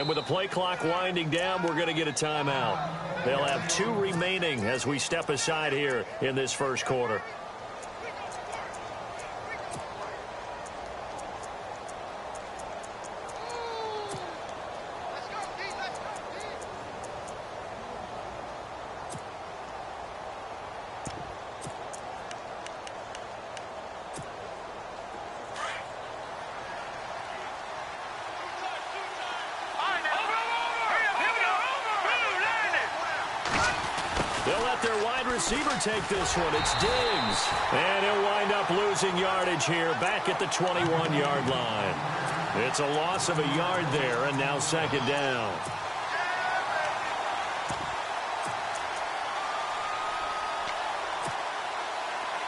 And with the play clock winding down, we're going to get a timeout. They'll have 2 remaining as we step aside here in this first quarter. Receiver take this one. It's Diggs. And he'll wind up losing yardage here back at the 21-yard line. It's a loss of a yard there, and now second down.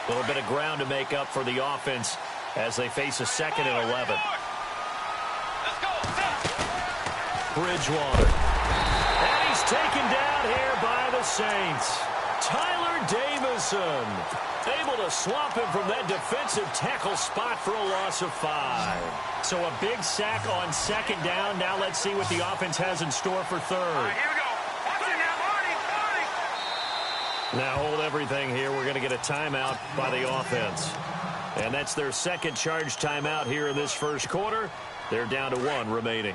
A little bit of ground to make up for the offense as they face a 2nd and 11. Bridgewater. And he's taken down here by the Saints. Tyler Davison able to swamp him from that defensive tackle spot for a loss of 5. So a big sack on 2nd down. Now let's see what the offense has in store for 3rd. All right, here we go. Watch it now, Marty. Now hold everything here. We're going to get a timeout by the offense. And that's their 2nd charge timeout here in this first quarter. They're down to 1 remaining.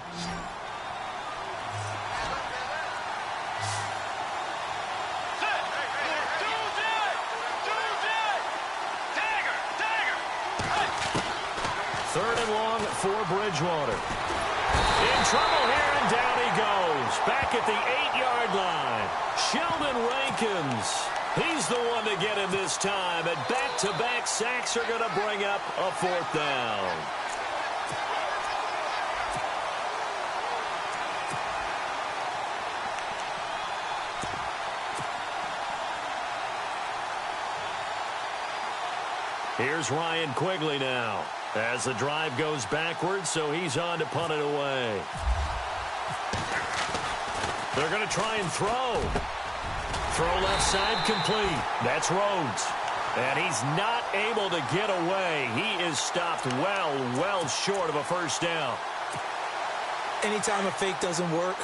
For Bridgewater. In trouble here, and down he goes. Back at the 8-yard line. Sheldon Rankins. He's the one to get him this time. And back-to-back sacks are going to bring up a 4th down. Here's Ryan Quigley now. As the drive goes backwards, so he's on to punt it away. They're going to try and throw. Throw left side complete. That's Rhodes. And he's not able to get away. He is stopped well short of a first down. Anytime a fake doesn't work,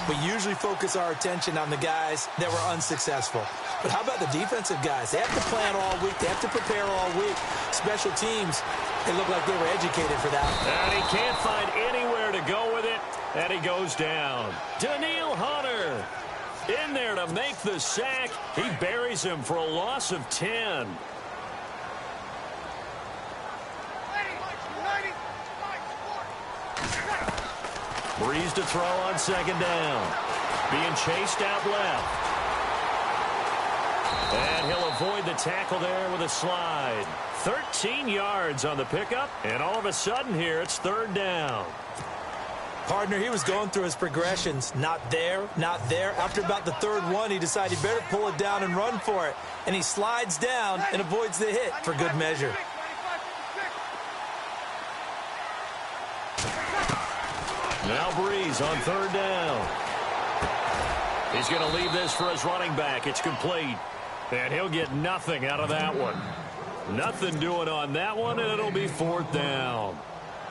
we usually focus our attention on the guys that were unsuccessful. But how about the defensive guys? They have to plan all week. They have to prepare all week. Special teams, they look like they were educated for that. And he can't find anywhere to go with it, and he goes down. Daniil Hunter in there to make the sack. He buries him for a loss of 10. Breeze to throw on 2nd down. Being chased out left. And he'll avoid the tackle there with a slide. 13 yards on the pickup. And all of a sudden here, it's 3rd down. Partner, he was going through his progressions. Not there, not there. After about the 3rd one, he decided he better pull it down and run for it. And he slides down and avoids the hit for good measure. Now Breeze on 3rd down. He's going to leave this for his running back. It's complete. And he'll get nothing out of that one. Nothing doing on that one, and it'll be 4th down.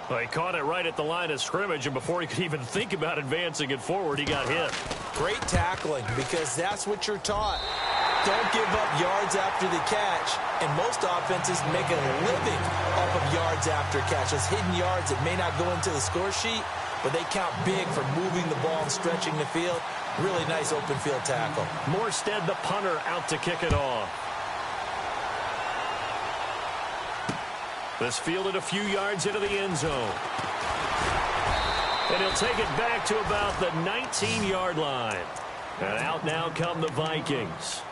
Well, he caught it right at the line of scrimmage, and before he could even think about advancing it forward, he got hit. Great tackling, because that's what you're taught. Don't give up yards after the catch. And most offenses make a living off of yards after catch. Those hidden yards that may not go into the score sheet, but they count big for moving the ball and stretching the field. Really nice open field tackle. Morstead, the punter, out to kick it off. This fielded a few yards into the end zone. And he'll take it back to about the 19-yard line. And out now come the Vikings.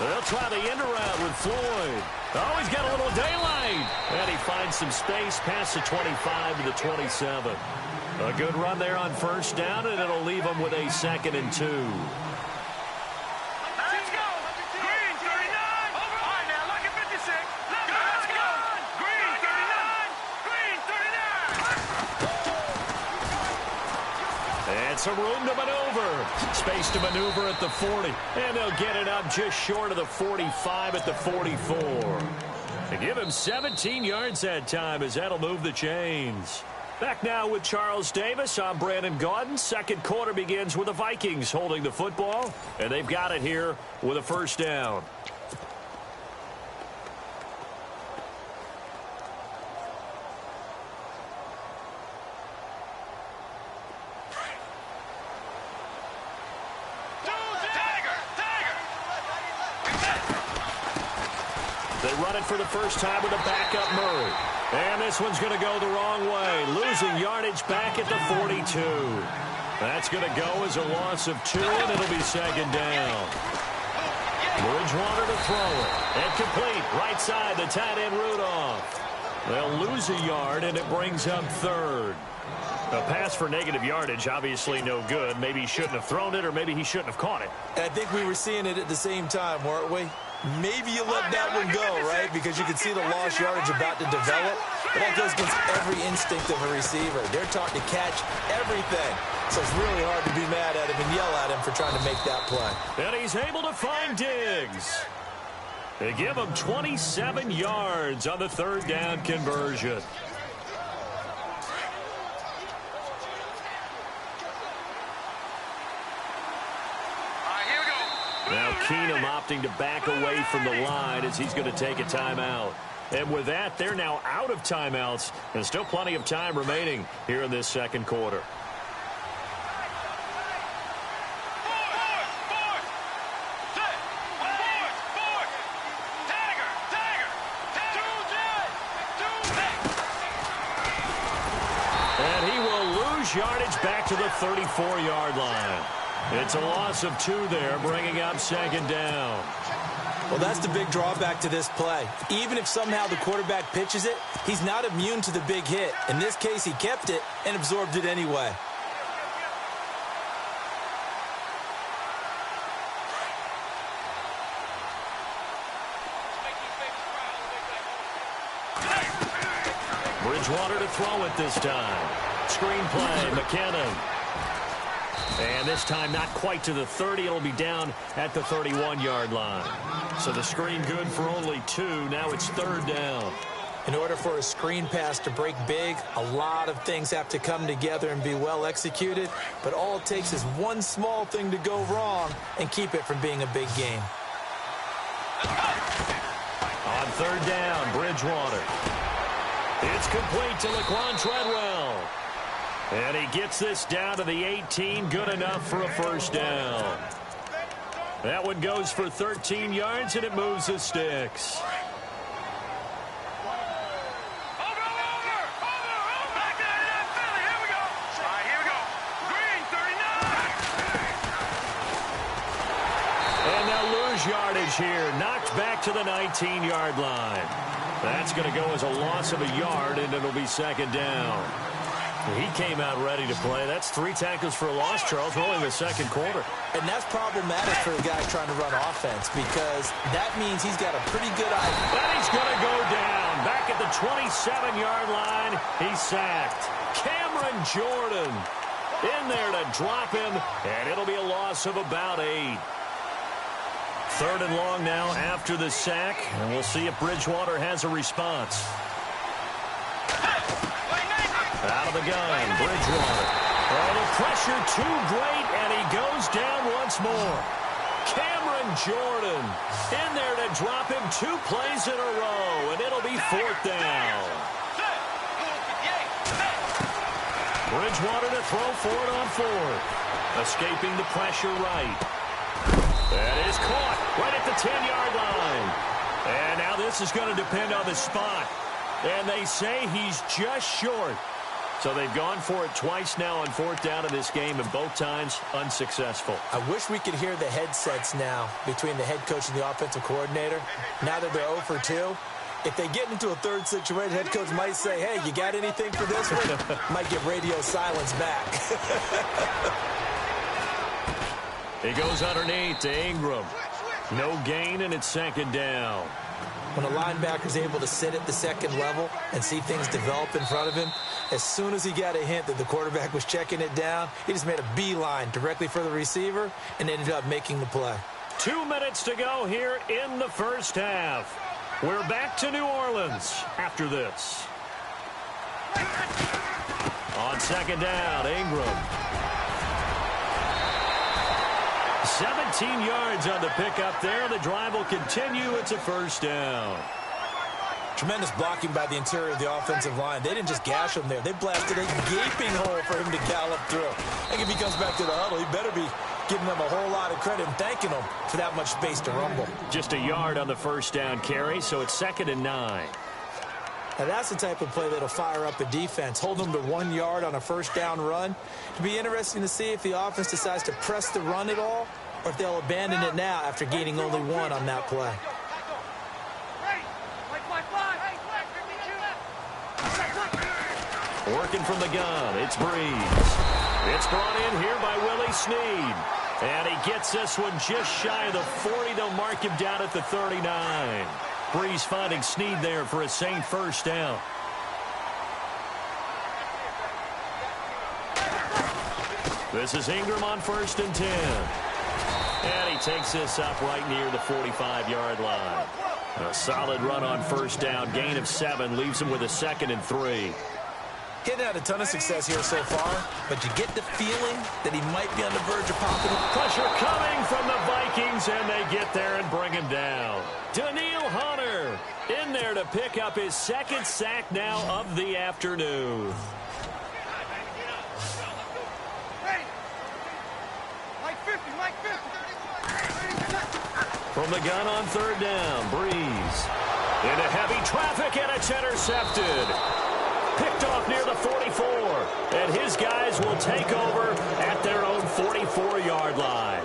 They'll try the end around with Floyd. Oh, he's got a little daylight. And he finds some space past the 25 to the 27. A good run there on 1st down, and it'll leave him with a 2nd and 2. Let's go. Green, 39. All right, now, look at 56. Let's go. Green. And some room to maneuver. Space to maneuver at the 40. And they'll get it up just short of the 45 at the 44. They give him 17 yards that time as that'll move the chains. Back now with Charles Davis. I'm Brandon Gaudin. Second quarter begins with the Vikings holding the football. And they've got it here with a first down. They run it for the first time with a backup Murray. And this one's going to go the wrong way. Losing yardage back at the 42. That's going to go as a loss of 2, and it'll be second down. Bridgewater to throw it. And complete. Right side, the tight end Rudolph. They'll lose a yard, and it brings up third. A pass for negative yardage, obviously no good. Maybe he shouldn't have thrown it, or maybe he shouldn't have caught it. I think we were seeing it at the same time, weren't we? Maybe you let that one go, right? Because you can see the lost yardage about to develop. But that goes against every instinct of a receiver. They're taught to catch everything. So it's really hard to be mad at him and yell at him for trying to make that play. And he's able to find Diggs. They give him 27 yards on the third down conversion. Now Keenum opting to back away from the line as he's going to take a timeout. And with that, they're now out of timeouts. And still plenty of time remaining here in this second quarter. And he will lose yardage back to the 34-yard line. It's a loss of 2 there, bringing up second down. Well, that's the big drawback to this play. Even if somehow the quarterback pitches it, he's not immune to the big hit. In this case, he kept it and absorbed it anyway. Bridgewater to throw it this time. Screen play, McKinnon. And this time not quite to the 30. It'll be down at the 31-yard line. So the screen good for only 2. Now it's third down. In order for a screen pass to break big, a lot of things have to come together and be well executed. But all it takes is one small thing to go wrong and keep it from being a big game. On third down, Bridgewater. It's complete to Laquan Treadwell. And he gets this down to the 18, good enough for a first down. That one goes for 13 yards, and it moves the sticks. And they'll lose yardage here, knocked back to the 19-yard line. That's going to go as a loss of a yard, and it'll be second down. He came out ready to play. That's 3 tackles for a loss, Charles. We're only in the second quarter. And that's problematic for a guy trying to run offense because that means he's got a pretty good eye. And he's going to go down. Back at the 27-yard line, he's sacked. Cameron Jordan in there to drop him, and it'll be a loss of about 8. Third and long now after the sack, and we'll see if Bridgewater has a response. Out of the gun, Bridgewater. Oh, the pressure too great, and he goes down once more. Cameron Jordan in there to drop him 2 plays in a row, and it'll be fourth down. Bridgewater to throw for it on fourth. Escaping the pressure right. That is caught right at the 10-yard line. And now this is going to depend on the spot. And they say he's just short. So they've gone for it twice now on fourth down in this game, and both times unsuccessful. I wish we could hear the headsets now between the head coach and the offensive coordinator. Now that they're 0 for 2, if they get into a third situation, head coach might say, hey, you got anything for this one? Might get radio silence back. He goes underneath to Ingram. No gain, and it's second down. when a linebacker is able to sit at the second level and see things develop in front of him, as soon as he got a hint that the quarterback was checking it down, he just made a beeline directly for the receiver and ended up making the play. 2 minutes to go here in the first half. We're back to New Orleans after this. On second down, Ingram. 17 yards on the pickup there. The drive will continue. It's a first down. Tremendous blocking by the interior of the offensive line. They didn't just gash him there. They blasted a gaping hole for him to gallop through. I think if he comes back to the huddle, he better be giving them a whole lot of credit and thanking them for that much space to rumble. Just a yard on the first down carry, so it's 2nd and 9. Now that's the type of play that'll fire up a defense. Hold them to 1 yard on a first down run. It'll be interesting to see if the offense decides to press the run at all or if they'll abandon it now after gaining only 1 on that play. Working from the gun, it's Breeze. It's brought in here by Willie Snead. And he gets this one just shy of the 40. They'll mark him down at the 39. Breeze finding Snead there for a same first down. This is Ingram on 1st and 10. And he takes this up right near the 45-yard line. A solid run on first down, gain of 7, leaves him with a 2nd and 3. He's had a ton of success here so far, but you get the feeling that he might be on the verge of popping. Pressure coming from the Vikings, and they get there and bring him down. Danielle Hunter in there to pick up his 2nd sack now of the afternoon. From the gun on 3rd down, Breeze. Into heavy traffic, and it's intercepted. Picked off near the 44, and his guys will take over at their own 44-yard line.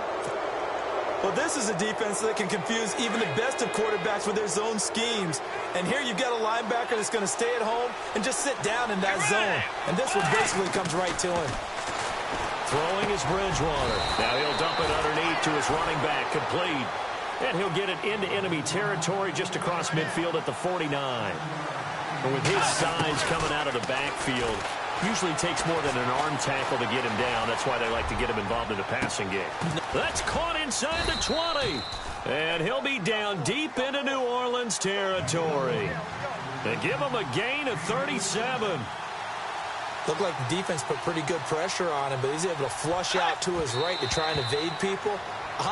Well, this is a defense that can confuse even the best of quarterbacks with their zone schemes. And here you've got a linebacker that's going to stay at home and just sit down in that zone. And this one basically comes right to him. Throwing is Bridgewater. Now he'll dump it underneath to his running back, complete. And he'll get it into enemy territory just across midfield at the 49. And with his size coming out of the backfield, usually takes more than an arm tackle to get him down. That's why they like to get him involved in the passing game. That's caught inside the 20. And he'll be down deep into New Orleans territory. They give him a gain of 37. Looked like the defense put pretty good pressure on him, but he's able to flush out to his right to try and evade people.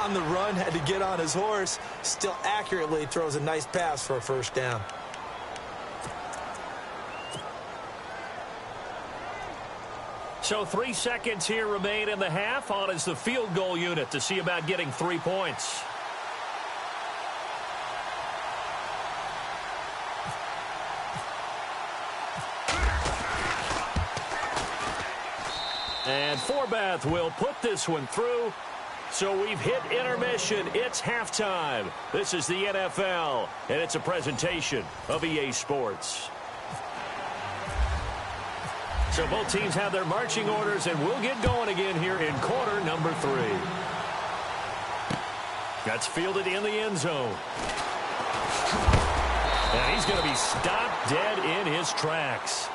On the run, had to get on his horse. Still accurately throws a nice pass for a first down. So 3 seconds here remain in the half. On is the field goal unit to see about getting 3 points. And Forbath will put this one through. So we've hit intermission. It's halftime. This is the NFL, and it's a presentation of EA Sports. So both teams have their marching orders, and we'll get going again here in quarter number 3. That's fielded in the end zone. And he's going to be stopped dead in his tracks.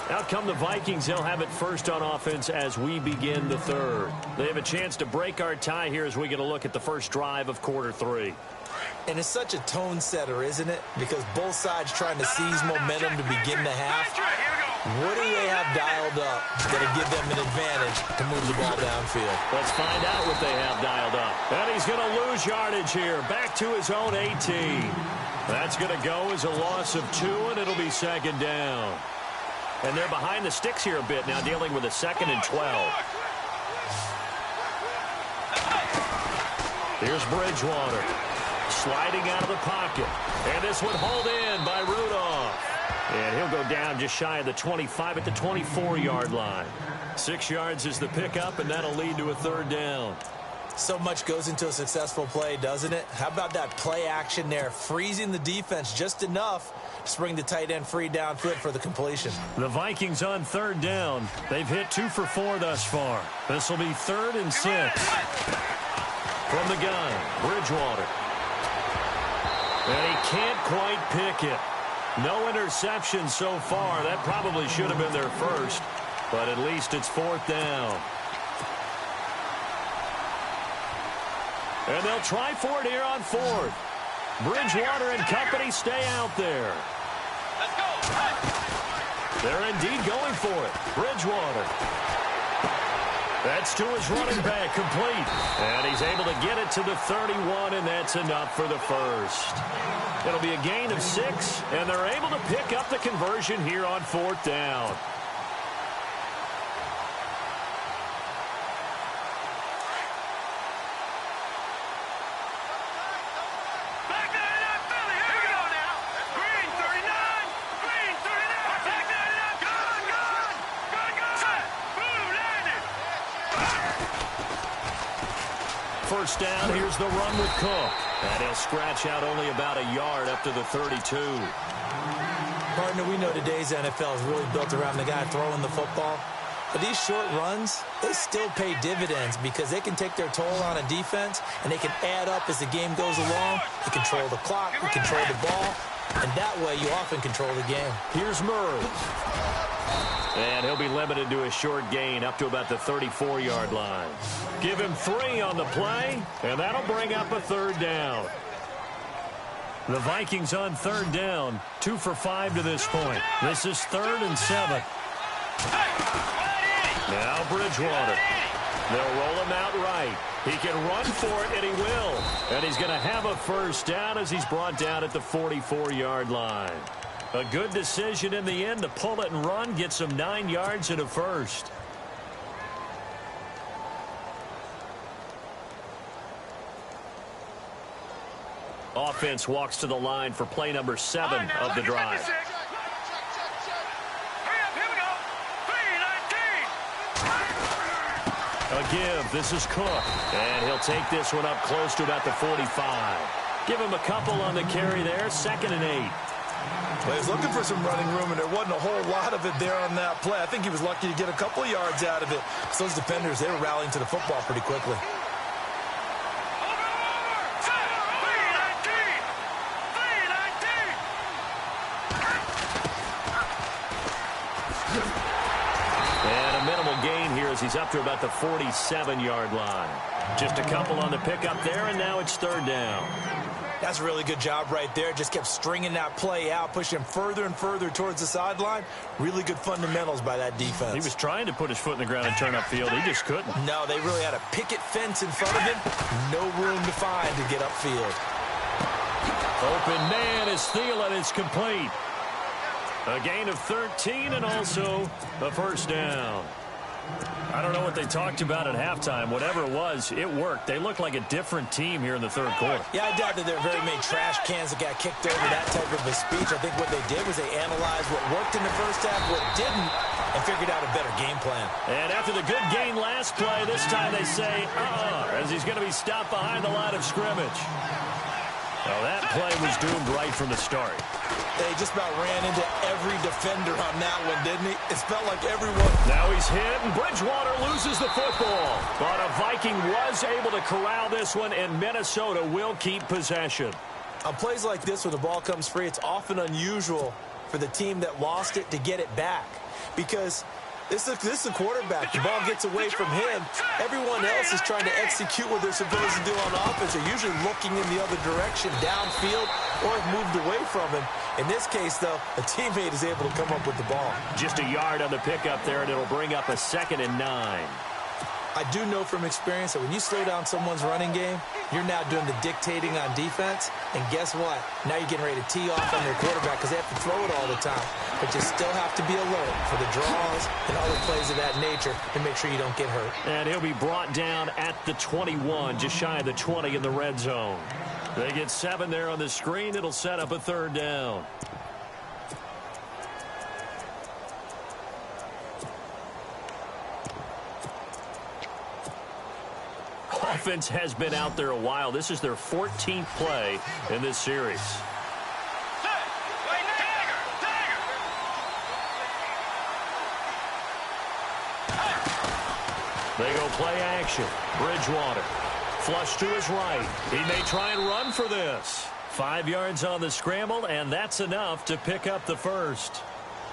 Out come the Vikings. They'll have it first on offense as we begin the 3rd. They have a chance to break our tie here as we get a look at the first drive of quarter 3. And it's such a tone setter, isn't it? Because both sides trying to seize momentum to begin the half. What do they have dialed up that'll give them an advantage to move the ball downfield? Let's find out what they have dialed up. And he's going to lose yardage here. Back to his own 18. That's going to go as a loss of 2, and it'll be 2nd down. And they're behind the sticks here a bit now, dealing with a 2nd and 12. Here's Bridgewater. Sliding out of the pocket. And this one hauled in by Rudolph. And he'll go down just shy of the 25 at the 24-yard line. 6 yards is the pickup, and that'll lead to a 3rd down. So much goes into a successful play, doesn't it? How about that play action there, freezing the defense just enough to bring the tight end free downfield for the completion. The Vikings on 3rd down. They've hit 2 for 4 thus far. This will be 3rd and 6. From the gun, Bridgewater. And he can't quite pick it. No interception so far. That probably should have been their first, but at least it's 4th down. And they'll try for it here on 4th. Bridgewater and company stay out there. Let's go. They're indeed going for it. Bridgewater. That's to his running back, complete. And he's able to get it to the 31, and that's enough for the first. It'll be a gain of 6, and they're able to pick up the conversion here on 4th down. Back that up, Philly. Here we go now. Green 39. Green 39. Back that up. Good, good. Good, good. Set. Blue landed. First down, here's the run with Cook. And he'll scratch out only about a yard up to the 32. Partner, we know today's NFL is really built around the guy throwing the football. But these short runs, they still pay dividends because they can take their toll on a defense, and they can add up as the game goes along. You control the clock, you control the ball, and that way you often control the game. Here's Murray. And he'll be limited to a short gain up to about the 34-yard line. Give him 3 on the play, and that'll bring up a 3rd down. The Vikings on 3rd down, 2 for 5 to this point. This is 3rd and 7. Now Bridgewater. They'll roll him out right. He can run for it, and he will. And he's going to have a first down as he's brought down at the 44-yard line. A good decision in the end to pull it and run, get some 9 yards and a first. Offense walks to the line for play number 7 of the drive. Hurry up, here we go. 3-19. A give. This is Cook. And he'll take this one up close to about the 45. Give him a couple on the carry there. 2nd and 8. Well, he was looking for some running room, and there wasn't a whole lot of it there on that play. I think he was lucky to get a couple yards out of it. So those defenders, they were rallying to the football pretty quickly. He's up to about the 47-yard line. Just a couple on the pickup there, and now it's 3rd down. That's a really good job right there. Just kept stringing that play out, pushing him further and further towards the sideline. Really good fundamentals by that defense. He was trying to put his foot in the ground and turn upfield. He just couldn't. No, they really had a picket fence in front of him. No room to find to get upfield. Open man is Thielen. It's complete. A gain of 13 and also a first down. I don't know what they talked about at halftime. Whatever it was, it worked. They look like a different team here in the 3rd quarter. Yeah, I doubt that there are very many trash cans that got kicked over that type of a speech. I think what they did was they analyzed what worked in the first half, what didn't, and figured out a better game plan. And after the good gain last play, this time they say, as he's going to be stopped behind the line of scrimmage. Well, that play was doomed right from the start. They just about ran into every defender on that one, didn't he? It felt like everyone. Now he's hit, and Bridgewater loses the football. But a Viking was able to corral this one, and Minnesota will keep possession. On plays like this, when the ball comes free, it's often unusual for the team that lost it to get it back. Because this is the quarterback. The ball gets away from him. Everyone else is trying to execute what they're supposed to do on offense. They're usually looking in the other direction, downfield, or have moved away from him. In this case, though, a teammate is able to come up with the ball. Just a yard on the pickup there, and it'll bring up a 2nd and 9. I do know from experience that when you slow down someone's running game, you're now doing the dictating on defense. And guess what? Now you're getting ready to tee off on your quarterback because they have to throw it all the time. But you still have to be alert for the draws and other plays of that nature to make sure you don't get hurt. And he'll be brought down at the 21, just shy of the 20 in the red zone. They get 7 there on the screen. It'll set up a 3rd down. Offense has been out there a while. This is their 14th play in this series. They go play action. Bridgewater. Flush to his right. He may try and run for this. 5 yards on the scramble, and that's enough to pick up the first.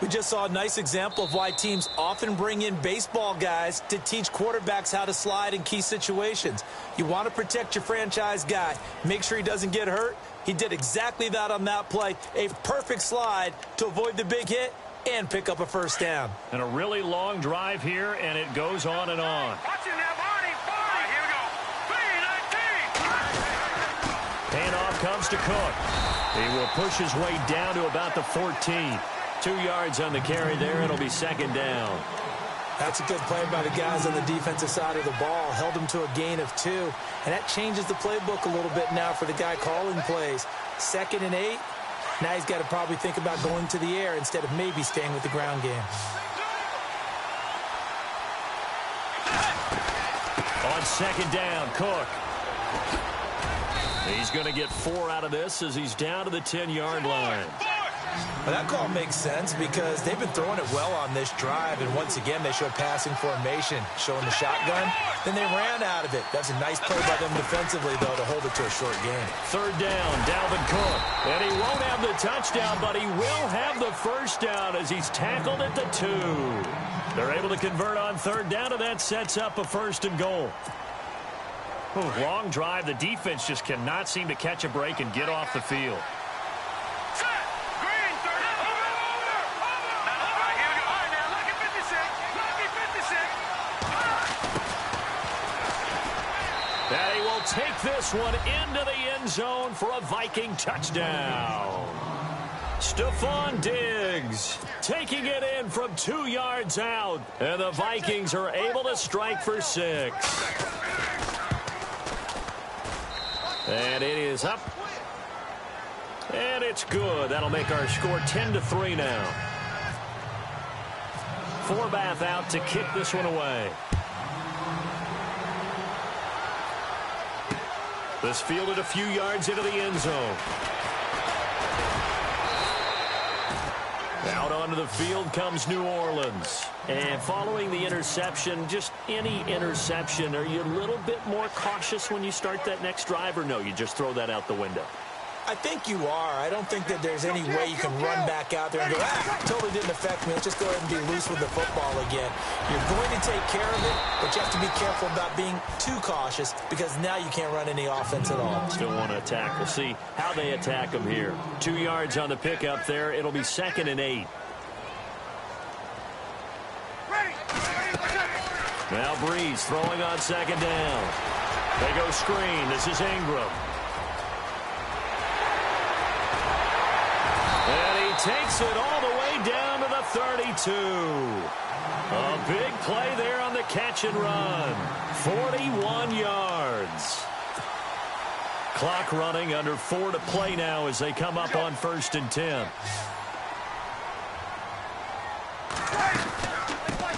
We just saw a nice example of why teams often bring in baseball guys to teach quarterbacks how to slide in key situations. You want to protect your franchise guy. Make sure he doesn't get hurt. He did exactly that on that play. A perfect slide to avoid the big hit and pick up a first down. And a really long drive here, and it goes on and on. Watch it now, Barney. Barney, here we go. 3-19. Handoff comes to Cook. He will push his way down to about the 14. 2 yards on the carry there. It'll be second down. That's a good play by the guys on the defensive side of the ball. Held them to a gain of 2. And that changes the playbook a little bit now for the guy calling plays. 2nd and 8. Now he's got to probably think about going to the air instead of maybe staying with the ground game. On second down, Cook. He's going to get 4 out of this as he's down to the 10-yard line. Well, that call makes sense because they've been throwing it well on this drive, and once again they show passing formation, showing the shotgun. Then they ran out of it. That's a nice play by them defensively, though, to hold it to a short game. Third down, Dalvin Cook. And he won't have the touchdown, but he will have the first down as he's tackled at the 2. They're able to convert on third down, and that sets up a 1st and goal. Long drive. The defense just cannot seem to catch a break and get off the field. And he will take this one into the end zone for a Viking touchdown. Stephon Diggs taking it in from 2 yards out. And the Vikings are able to strike for 6. And it is up. And it's good. That'll make our score 10-3 now. Forbath out to kick this one away. This fielded a few yards into the end zone. Out onto the field comes New Orleans. And following the interception, just any interception, are you a little bit more cautious when you start that next drive, or no, you just throw that out the window? I think you are. I don't think that there's any way you can run back out there and go, totally didn't affect me. Let's just go ahead and be loose with the football again. You're going to take care of it, but you have to be careful about being too cautious because now you can't run any offense at all. Still want to attack. We'll see how they attack them here. 2 yards on the pickup there. It'll be 2nd and 8. Now Breeze throwing on second down. They go screen. This is Ingram. And he takes it all the way down to the 32. A big play there on the catch and run. 41 yards. Clock running, under 4 to play now as they come up on 1st and 10.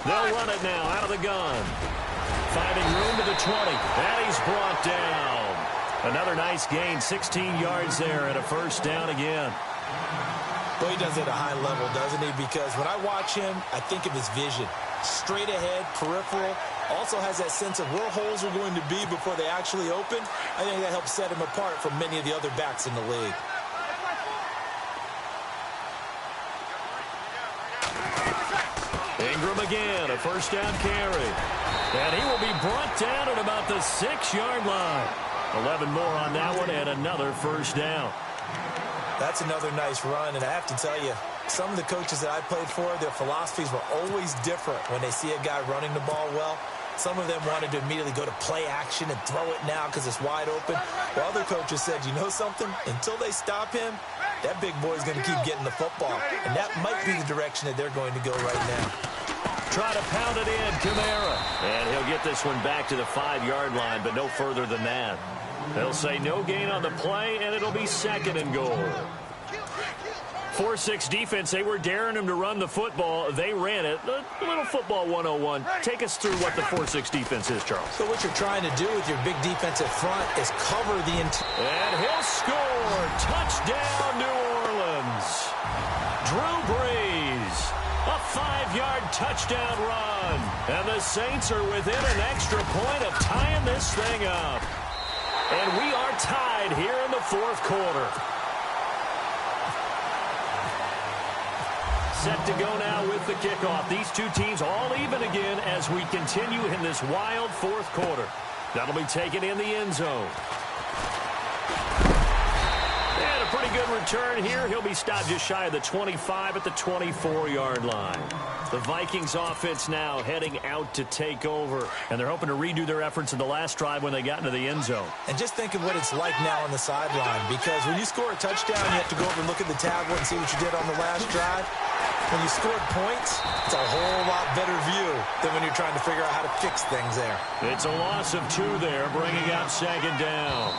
They'll run it now out of the gun. Finding room to the 20. And he's brought down. Another nice gain, 16 yards there and a first down again. Well, he does it at a high level, doesn't he? Because when I watch him, I think of his vision. Straight ahead, peripheral. Also has that sense of where holes are going to be before they actually open. I think that helps set him apart from many of the other backs in the league. Ingram again, a first down carry. And he will be brought down at about the 6-yard line. 11 more on that one and another first down. That's another nice run, and I have to tell you, some of the coaches that I played for, their philosophies were always different when they see a guy running the ball well. Some of them wanted to immediately go to play action and throw it now because it's wide open. While other coaches said, you know something? Until they stop him, that big boy's going to keep getting the football. And that might be the direction that they're going to go right now. Try to pound it in, Kamara. And he'll get this one back to the 5-yard line, but no further than that. They'll say no gain on the play, and it'll be 2nd and goal. 4-6 defense, they were daring him to run the football. They ran it. A little football 101. Take us through what the 4-6 defense is, Charles. So what you're trying to do with your big defensive front is cover the interior. And he'll score. Touchdown, New Orleans. Drew Brees. A 5-yard touchdown run. And the Saints are within an extra point of tying this thing up. And we are tied here in the 4th quarter. set to go now with the kickoff. These two teams all even again as we continue in this wild fourth quarter. That'll be taken in the end zone. And a pretty good return here. He'll be stopped just shy of the 25 at the 24-yard line. The Vikings offense now heading out to take over, and they're hoping to redo their efforts in the last drive when they got into the end zone. And just think of what it's like now on the sideline, because when you score a touchdown, you have to go over and look at the tablet and see what you did on the last drive. When you scored points, it's a whole lot better view than when you're trying to figure out how to fix things there. It's a loss of 2 there, bringing up second down.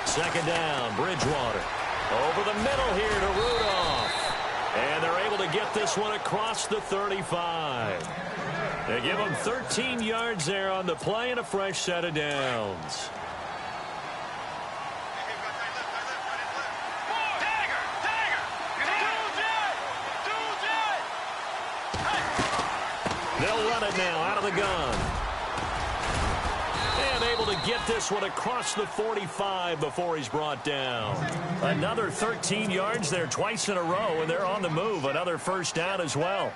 Second down, Bridgewater. Over the middle here to Rudolph. And they're able to get this one across the 35. They give them 13 yards there on the play and a fresh set of downs. They'll run it now out of the gun. And able to get this one across the 45 before he's brought down. Another 13 yards there twice in a row, and they're on the move. Another first down as well.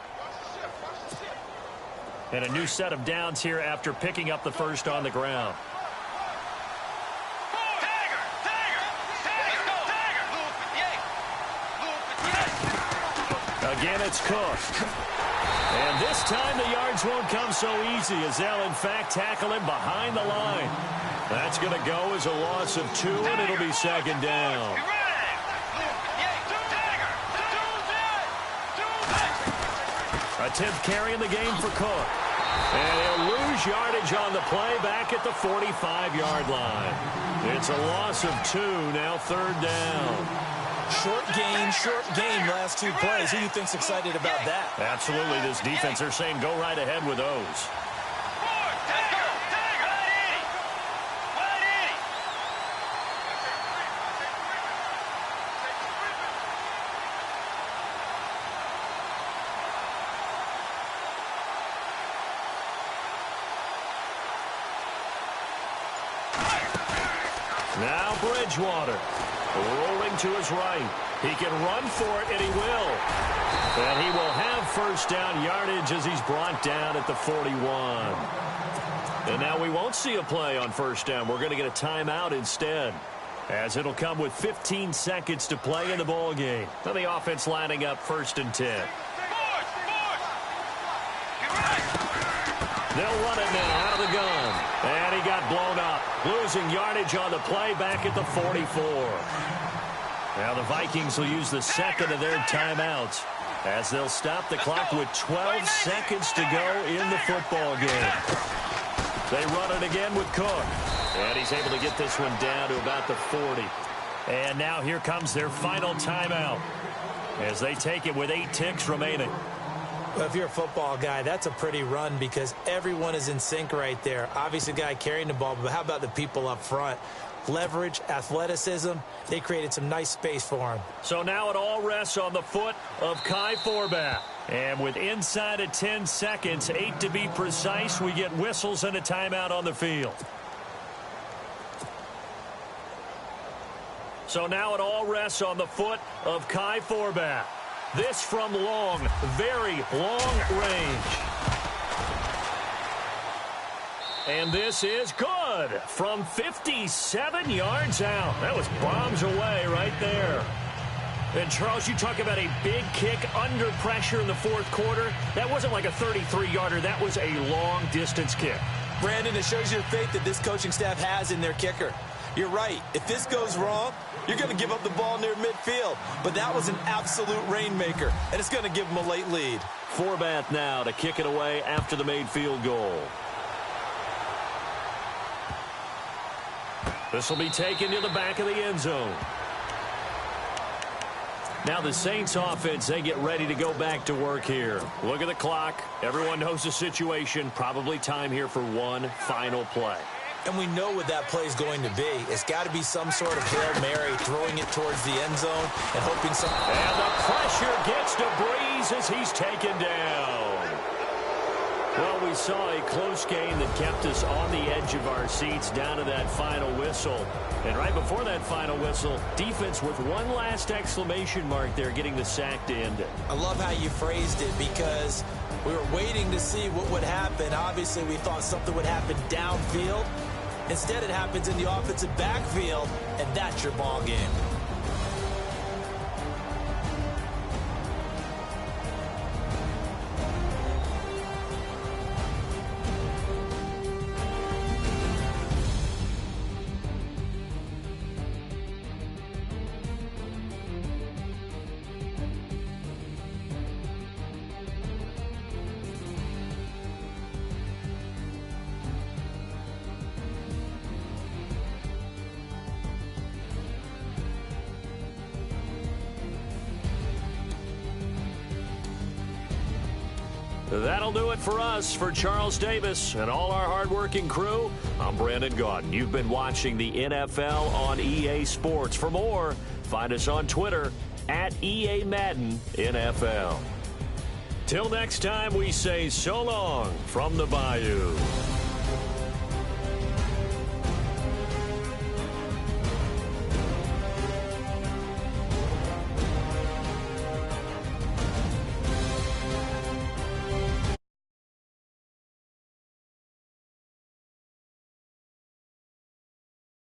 And a new set of downs here after picking up the first on the ground. Again, it's Cook. And this time the yards won't come so easy as they'll, in fact, tackle him behind the line. That's going to go as a loss of 2, and it'll be second down. A 10th carry in the game for Cook. And he'll lose yardage on the play back at the 45-yard line. It's a loss of 2, now third down. Short game, last 2 plays. Who do you think's excited about that? Absolutely, this defense, they're saying go right ahead with those. Now Bridgewater. Rolling to his right. He can run for it, and he will. And he will have first down yardage as he's brought down at the 41. And now we won't see a play on first down. We're going to get a timeout instead, as it'll come with 15 seconds to play in the ball game. And the offense lining up 1st and 10. They'll run it now out of the gun. And he got blown up. Losing yardage on the play back at the 44. Now the Vikings will use the second of their timeouts as they'll stop the clock with 12 seconds to go in the football game. They run it again with Cook. And he's able to get this one down to about the 40. And now here comes their final timeout as they take it with 8 ticks remaining. Well, if you're a football guy, that's a pretty run because everyone is in sync right there. Obviously, the guy carrying the ball, but how about the people up front? Leverage, athleticism, they created some nice space for him. So now it all rests on the foot of Kai Forbath. And with inside of 10 seconds, 8 to be precise, we get whistles and a timeout on the field. So now it all rests on the foot of Kai Forbath. This from long, very long range. And this is good from 57 yards out. That was bombs away right there. And, Charles, you talk about a big kick under pressure in the fourth quarter. That wasn't like a 33-yarder. That was a long-distance kick. Brandon, it shows your faith that this coaching staff has in their kicker. You're right. If this goes wrong, you're going to give up the ball near midfield. But that was an absolute rainmaker, and it's going to give them a late lead. Forbath now to kick it away after the made field goal. This will be taken to the back of the end zone. Now the Saints offense, they get ready to go back to work here. Look at the clock. Everyone knows the situation. Probably time here for one final play. And we know what that play is going to be. It's got to be some sort of Hail Mary, throwing it towards the end zone and hoping some... And the pressure gets to Breeze as he's taken down. Well, we saw a close game that kept us on the edge of our seats down to that final whistle. And right before that final whistle, defense with one last exclamation mark there, getting the sack to end it. I love how you phrased it because we were waiting to see what would happen. Obviously, we thought something would happen downfield. Instead, it happens in the offensive backfield, and that's your ball game. That'll do it for us. For Charles Davis and all our hardworking crew, I'm Brandon Gaudin. You've been watching the NFL on EA Sports. For more, find us on Twitter at EA Madden NFL. Till next time, we say so long from the Bayou.